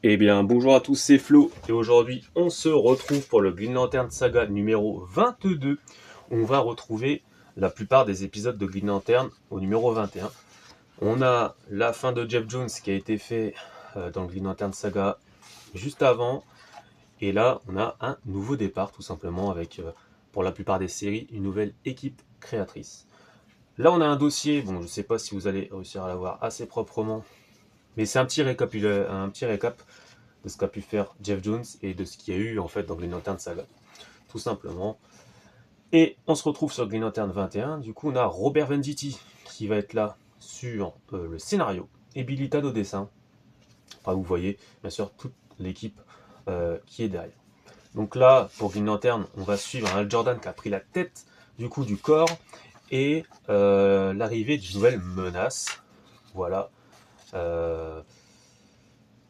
Eh bien, bonjour à tous, c'est Flo, et aujourd'hui, on se retrouve pour le Green Lantern Saga numéro 22. On va retrouver la plupart des épisodes de Green Lantern au numéro 21. On a la fin de Jeff Jones qui a été fait dans le Green Lantern Saga juste avant, et là, on a un nouveau départ, tout simplement, avec, pour la plupart des séries, une nouvelle équipe créatrice. Là, on a un dossier, bon, je ne sais pas si vous allez réussir à l'avoir assez proprement, mais c'est un petit récap de ce qu'a pu faire Jeff Jones et de ce qu'il y a eu en fait dans Green Lantern Saga, tout simplement. Et on se retrouve sur Green Lantern 21, du coup on a Robert Venditti qui va être là sur le scénario et Billy Tad au dessin. Enfin, vous voyez bien sûr toute l'équipe qui est derrière. Donc là, pour Green Lantern, on va suivre un Hal Jordan qui a pris la tête du coup du corps et l'arrivée d'une nouvelle menace. Voilà. Euh,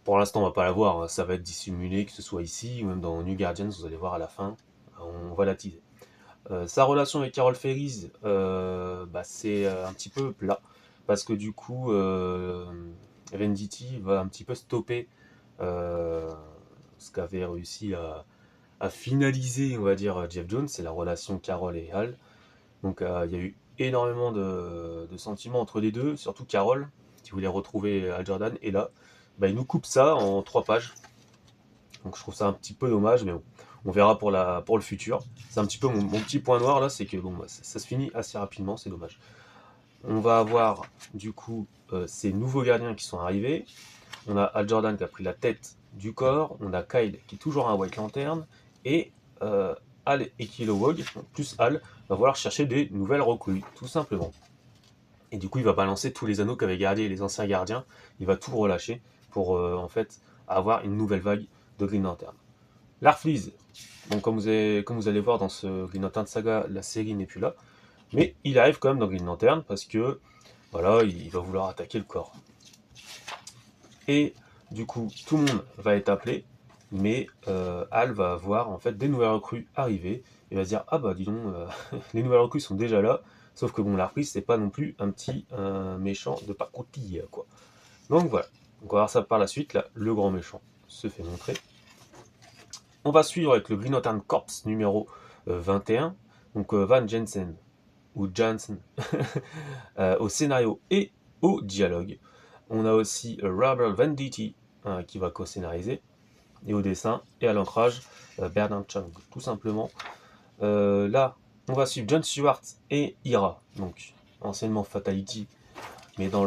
Pour l'instant, on va pas la voir, hein. Ça va être dissimulé, que ce soit ici ou même dans New Guardians, vous allez voir à la fin, on va la teaser. Sa relation avec Carol Ferris, c'est un petit peu plat, parce que du coup, Venditti va un petit peu stopper euh, ce qu'avait réussi à finaliser, on va dire, Jeff Jones, c'est la relation Carol et Hal. Donc il y a eu énormément de sentiments entre les deux, surtout Carol, qui voulait retrouver Hal Jordan, et là, il nous coupe ça en 3 pages. Donc je trouve ça un petit peu dommage, mais bon, on verra pour le futur. C'est un petit peu mon petit point noir là, c'est que bon, ça se finit assez rapidement, c'est dommage. On va avoir du coup ces nouveaux gardiens qui sont arrivés. On a Hal Jordan qui a pris la tête du corps, on a Kyle qui est toujours un White Lantern, et Hal et Kilowog, plus Hal, va vouloir chercher des nouvelles recrues, tout simplement. Et du coup, il va balancer tous les anneaux qu'avaient gardés les anciens gardiens, il va tout relâcher pour en fait avoir une nouvelle vague de Green Lantern. Larfleeze, donc comme vous allez voir dans ce Green Lantern Saga, la série n'est plus là, mais il arrive quand même dans Green Lantern parce que voilà, il va vouloir attaquer le corps. Et du coup, tout le monde va être appelé, mais Hal va voir en fait des nouvelles recrues arriver et va se dire ah bah dis donc, les nouvelles recrues sont déjà là, sauf que bon, Larfleeze c'est pas non plus un petit méchant de pacotille quoi. Donc voilà, on va voir ça par la suite. Là, le grand méchant se fait montrer. On va suivre avec le Green Lantern Corps numéro 21, donc Van Jensen ou Jansen au scénario et au dialogue. On a aussi Robert Venditti qui va co-scénariser, et au dessin et à l'ancrage Bernard Chang, tout simplement. Là, on va suivre John Stewart et Ira, donc anciennement Fatality, mais dans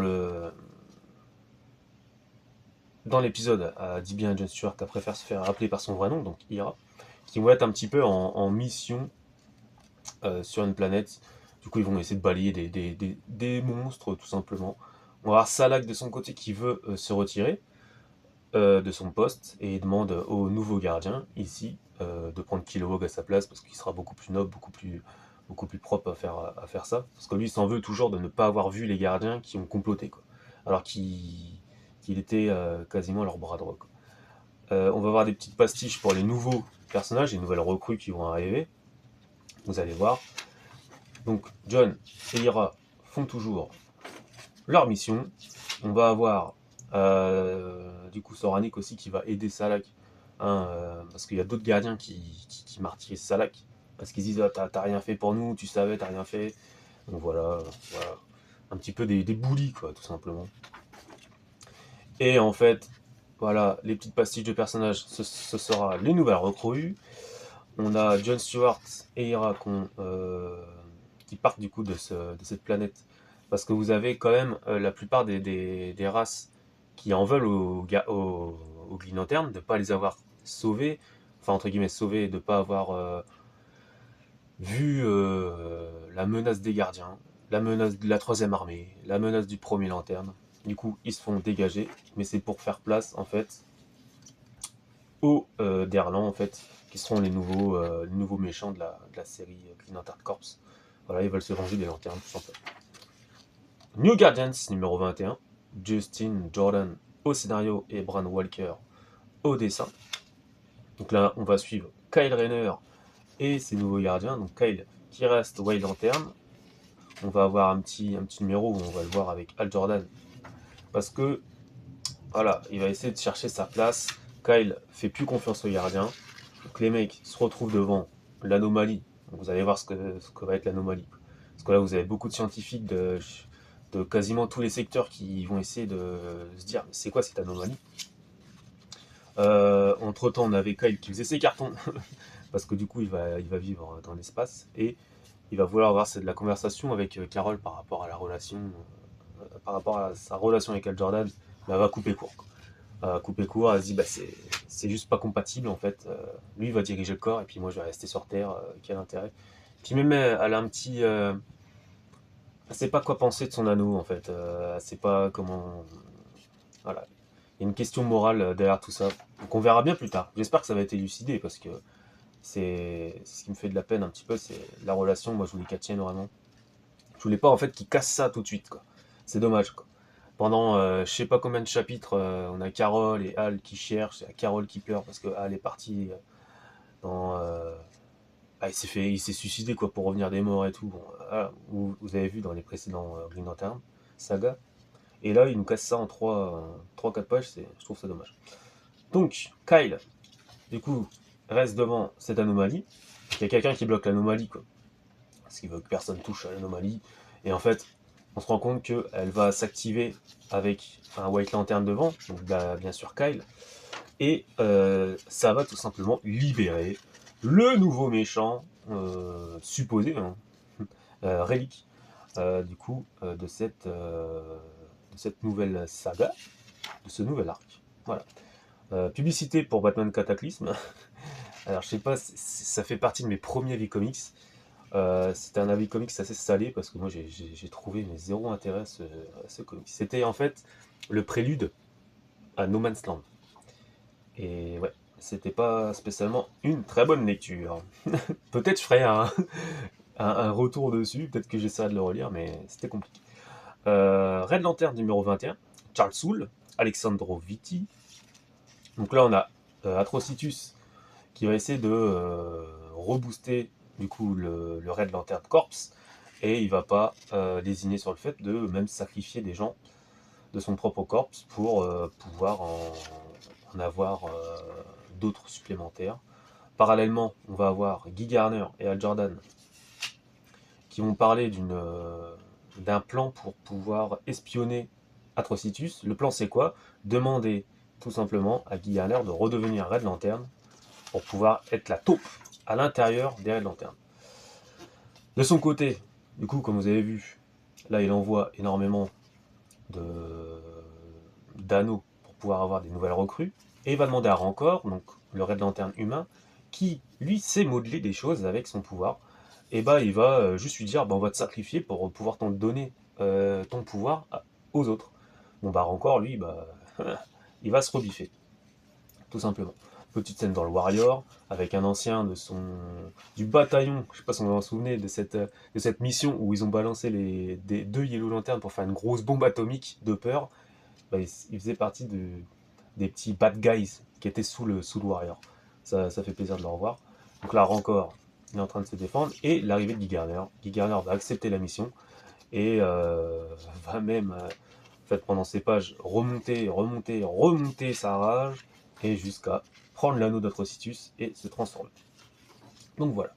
l'épisode, dit bien John Stewart qu'elle préfère se faire appeler par son vrai nom, donc Ira, qui vont être un petit peu en mission sur une planète. Du coup, ils vont essayer de balayer des monstres, tout simplement. On va avoir Salak de son côté qui veut se retirer de son poste et il demande au nouveau gardien, ici, de prendre Kilowog à sa place parce qu'il sera beaucoup plus noble, beaucoup plus propre à faire ça. Parce que lui, il s'en veut toujours de ne pas avoir vu les gardiens qui ont comploté, quoi. Alors qu'il était quasiment leur bras droit, quoi. On va avoir des petites pastiches pour les nouveaux personnages, les nouvelles recrues qui vont arriver. Vous allez voir. Donc John et Ira font toujours leur mission. On va avoir du coup Soranik aussi qui va aider Salak, hein, parce qu'il y a d'autres gardiens qui martyrisent Salak, parce qu'ils disent ah, t'as rien fait pour nous, tu savais, t'as rien fait. Donc voilà. Un petit peu des bullies quoi, tout simplement. Et en fait, voilà, les petites pastiches de personnages, ce sera les nouvelles recrues. On a John Stewart et Ira qui partent du coup de cette planète. Parce que vous avez quand même la plupart des races qui en veulent au Green Lantern de ne pas les avoir sauvés, enfin entre guillemets sauvés, de ne pas avoir vu la menace des gardiens, la menace de la troisième armée, la menace du premier lanterne. Du coup, ils se font dégager, mais c'est pour faire place en fait aux Derlan en fait, qui seront les nouveaux méchants de la série Green Lantern Corps. Voilà, ils veulent se venger des lanternes tout simplement. New Guardians numéro 21, Justin Jordan au scénario et Bran Walker au dessin. Donc là, on va suivre Kyle Rayner et ses nouveaux gardiens. Donc Kyle qui reste White Lantern. On va avoir un petit numéro où on va le voir avec Hal Jordan. Parce que voilà, il va essayer de chercher sa place. Kyle fait plus confiance au gardien. Donc les mecs se retrouvent devant l'anomalie. Donc vous allez voir ce que va être l'anomalie. Parce que là, vous avez beaucoup de scientifiques de quasiment tous les secteurs qui vont essayer de se dire mais c'est quoi cette anomalie. Entre temps, on avait Kyle qui faisait ses cartons parce que du coup, il va vivre dans l'espace et il va vouloir avoir de la conversation avec Carole par rapport à la relation, par rapport à sa relation avec Al Jordan. Mais elle va couper court. Couper court, elle se dit bah c'est juste pas compatible en fait. Lui il va diriger le corps et puis moi je vais rester sur Terre. Quel intérêt. Puis même elle a un petit, elle sait pas quoi penser de son anneau en fait. Elle sait pas comment. Voilà. Il y a une question morale derrière tout ça. Donc on verra bien plus tard. J'espère que ça va être élucidé parce que c'est ce qui me fait de la peine un petit peu, c'est la relation. Moi je voulais qu'elle tienne vraiment. Je voulais pas en fait qu'il casse ça tout de suite quoi. C'est dommage quoi. Pendant je sais pas combien de chapitres, on a Carole et Hal qui cherchent, et Carole qui pleure parce que Hal est parti dans. Il s'est suicidé quoi pour revenir des morts et tout. Bon, voilà, vous avez vu dans les précédents Green Lantern saga. Et là, il nous casse ça en 3-4 pages, je trouve ça dommage. Donc, Kyle, du coup, reste devant cette anomalie. Il y a quelqu'un qui bloque l'anomalie, quoi. Parce qu'il veut que personne touche à l'anomalie. Et en fait, on se rend compte qu'elle va s'activer avec un White Lantern devant, donc bah, bien sûr Kyle. Et ça va tout simplement libérer le nouveau méchant, supposé, hein, Relic, du coup, de cette nouvelle saga, de ce nouvel arc. Voilà. Publicité pour Batman Cataclysme. Alors je sais pas, ça fait partie de mes premiers avis comics. C'était un avis comics assez salé parce que moi j'ai trouvé mais zéro intérêt à ce comics. C'était en fait le prélude à No Man's Land. Et ouais, c'était pas spécialement une très bonne lecture. Peut-être je ferai un retour dessus, peut-être que j'essaierai de le relire, mais c'était compliqué. Red Lantern numéro 21, Charles Soule, Alexandro Vitti. Donc là on a Atrocitus qui va essayer de rebooster du coup le Red Lantern Corps et il va pas désigner sur le fait de même sacrifier des gens de son propre corps pour pouvoir en avoir d'autres supplémentaires. Parallèlement, on va avoir Guy Garner et Al Jordan qui vont parler d'un plan pour pouvoir espionner Atrocitus. Le plan c'est quoi? Demander tout simplement à Guy Garner de redevenir Red Lantern pour pouvoir être la taupe à l'intérieur des Red Lantern. De son côté, du coup, comme vous avez vu, là il envoie énormément d'anneaux pour pouvoir avoir des nouvelles recrues, et il va demander à Rancor, donc le Red Lantern humain, qui lui sait modeler des choses avec son pouvoir, et bah il va juste lui dire bah, on va te sacrifier pour pouvoir t'en donner ton pouvoir aux autres. Bon bah Rancor lui bah il va se rebiffer, tout simplement. Petite scène dans le Warrior, avec un ancien du bataillon, je sais pas si on va en souvenir, de cette mission où ils ont balancé deux Yellow Lanterns pour faire une grosse bombe atomique de peur. Bah, il faisait partie des petits bad guys qui étaient sous le Warrior. Ça fait plaisir de le revoir. Donc là, Rancor, il est en train de se défendre, et l'arrivée de Guy Garner. Guy Garner va accepter la mission, et va même, en fait, pendant ces pages, remonter sa rage, et jusqu'à prendre l'anneau d'Atrocitus et se transformer. Donc voilà.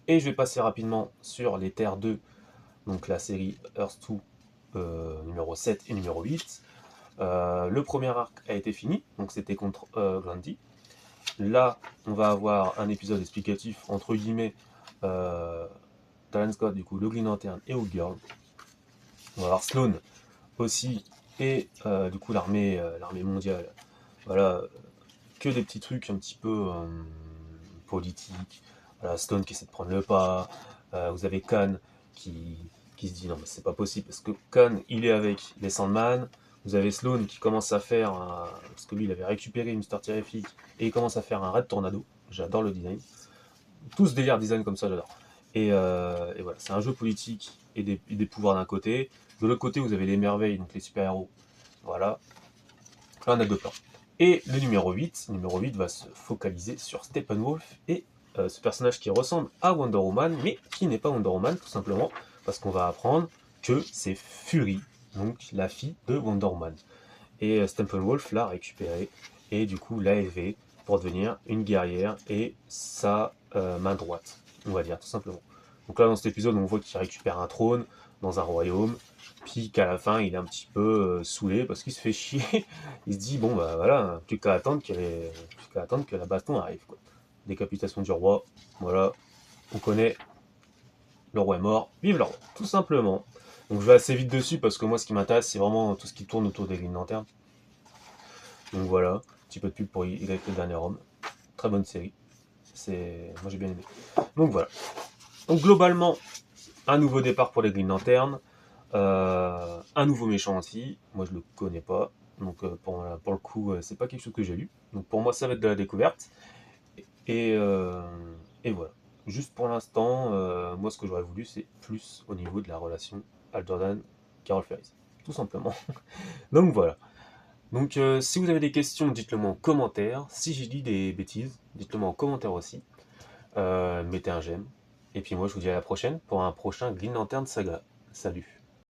Et je vais passer rapidement sur les Terres 2, donc la série Earth 2, numéro 7 et numéro 8. Le premier arc a été fini, donc c'était contre Grundy. Là, on va avoir un épisode explicatif, entre guillemets, Talon Scott, du coup, le Green Lantern et Hawk Girl. On va avoir Sloane aussi, et du coup l'armée mondiale. Voilà, que des petits trucs un petit peu politiques. Voilà, Stone qui essaie de prendre le pas. Vous avez Khan qui se dit non mais c'est pas possible parce que Khan il est avec les Sandman. Vous avez Sloane qui commence à faire parce que lui il avait récupéré Mister Terrific et il commence à faire un Red Tornado. J'adore le design. Tout ce délire design comme ça j'adore. Et voilà, c'est un jeu politique et des pouvoirs d'un côté. De l'autre côté vous avez les merveilles, donc les super-héros. Voilà. Là on a deux plans. Et le numéro 8 va se focaliser sur Steppenwolf et ce personnage qui ressemble à Wonder Woman, mais qui n'est pas Wonder Woman, tout simplement, parce qu'on va apprendre que c'est Fury, donc la fille de Wonder Woman. et Steppenwolf l'a récupéré, et du coup l'a élevé pour devenir une guerrière et sa main droite, on va dire, tout simplement. Donc là, dans cet épisode, on voit qu'il récupère un trône dans un royaume, puis qu'à la fin, il est un petit peu saoulé parce qu'il se fait chier. Il se dit, bon, bah voilà, plus qu'à attendre, que la baston arrive, quoi. Décapitation du roi, voilà, on connaît, le roi est mort, vive le roi, tout simplement. Donc je vais assez vite dessus parce que moi, ce qui m'intéresse, c'est vraiment tout ce qui tourne autour des Green Lantern. Donc voilà, un petit peu de pub pour Y le dernier homme. Très bonne série. Moi j'ai bien aimé. Donc voilà. Donc globalement, un nouveau départ pour les Green Lantern. Un nouveau méchant aussi. Moi je le connais pas. Donc pour le coup, c'est pas quelque chose que j'ai lu. Donc pour moi, ça va être de la découverte. Et, euh, et voilà. Juste pour l'instant, moi ce que j'aurais voulu, c'est plus au niveau de la relation Hal Jordan-Carol Ferris. Tout simplement. Donc voilà. Donc si vous avez des questions, dites-le moi en commentaire. Si j'ai dit des bêtises, dites-le moi en commentaire aussi. Mettez un j'aime. Et puis moi je vous dis à la prochaine pour un prochain Green Lantern Saga. Salut.